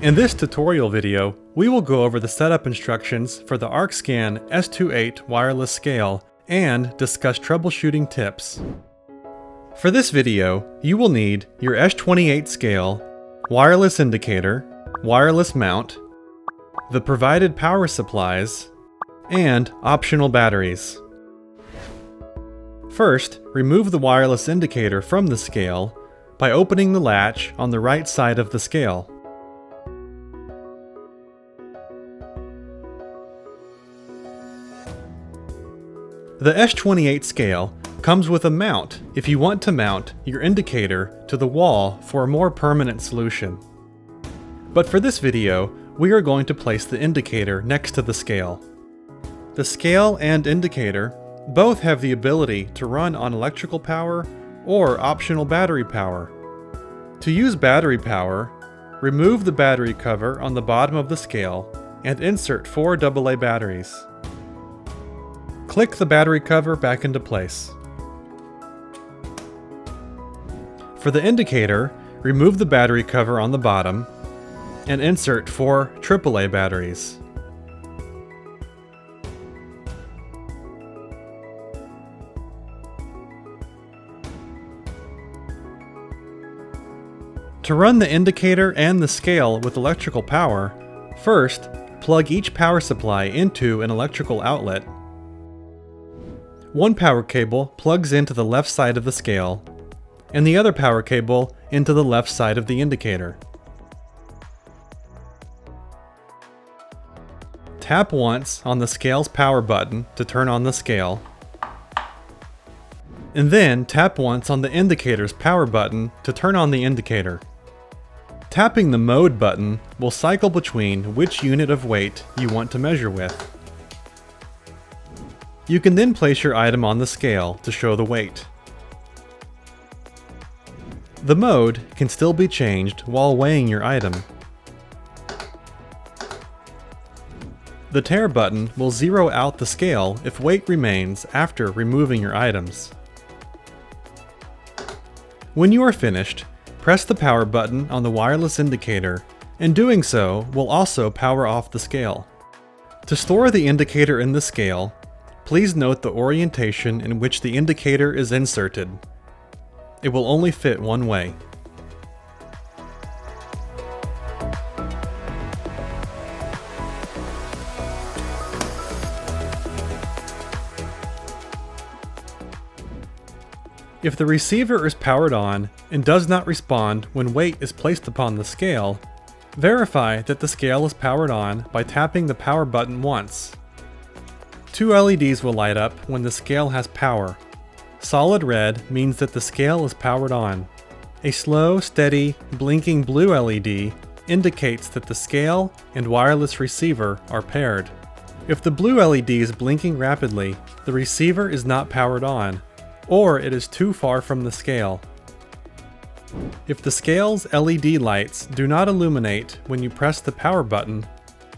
In this tutorial video, we will go over the setup instructions for the Arkscan S28 wireless scale and discuss troubleshooting tips. For this video, you will need your S28 scale, wireless indicator, wireless mount, the provided power supplies, and optional batteries. First, remove the wireless indicator from the scale by opening the latch on the right side of the scale. The S28 scale comes with a mount if you want to mount your indicator to the wall for a more permanent solution. But for this video, we are going to place the indicator next to the scale. The scale and indicator both have the ability to run on electrical power or optional battery power. To use battery power, remove the battery cover on the bottom of the scale and insert 4 AA batteries. Click the battery cover back into place. For the indicator, remove the battery cover on the bottom and insert 4 AAA batteries. To run the indicator and the scale with electrical power, first, plug each power supply into an electrical outlet. One power cable plugs into the left side of the scale, and the other power cable into the left side of the indicator. Tap once on the scale's power button to turn on the scale, and then tap once on the indicator's power button to turn on the indicator. Tapping the mode button will cycle between which unit of weight you want to measure with. You can then place your item on the scale to show the weight. The mode can still be changed while weighing your item. The tare button will zero out the scale if weight remains after removing your items. When you are finished, press the power button on the wireless indicator, and doing so will also power off the scale. To store the indicator in the scale, please note the orientation in which the indicator is inserted. It will only fit one way. If the receiver is powered on and does not respond when weight is placed upon the scale, verify that the scale is powered on by tapping the power button once. 2 LEDs will light up when the scale has power. Solid red means that the scale is powered on. A slow, steady, blinking blue LED indicates that the scale and wireless receiver are paired. If the blue LED is blinking rapidly, the receiver is not powered on, or it is too far from the scale. If the scale's LED lights do not illuminate when you press the power button,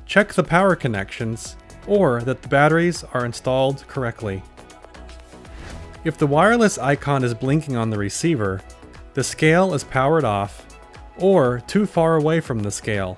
check the power connections or that the batteries are installed correctly. If the wireless icon is blinking on the receiver, the scale is powered off or too far away from the scale.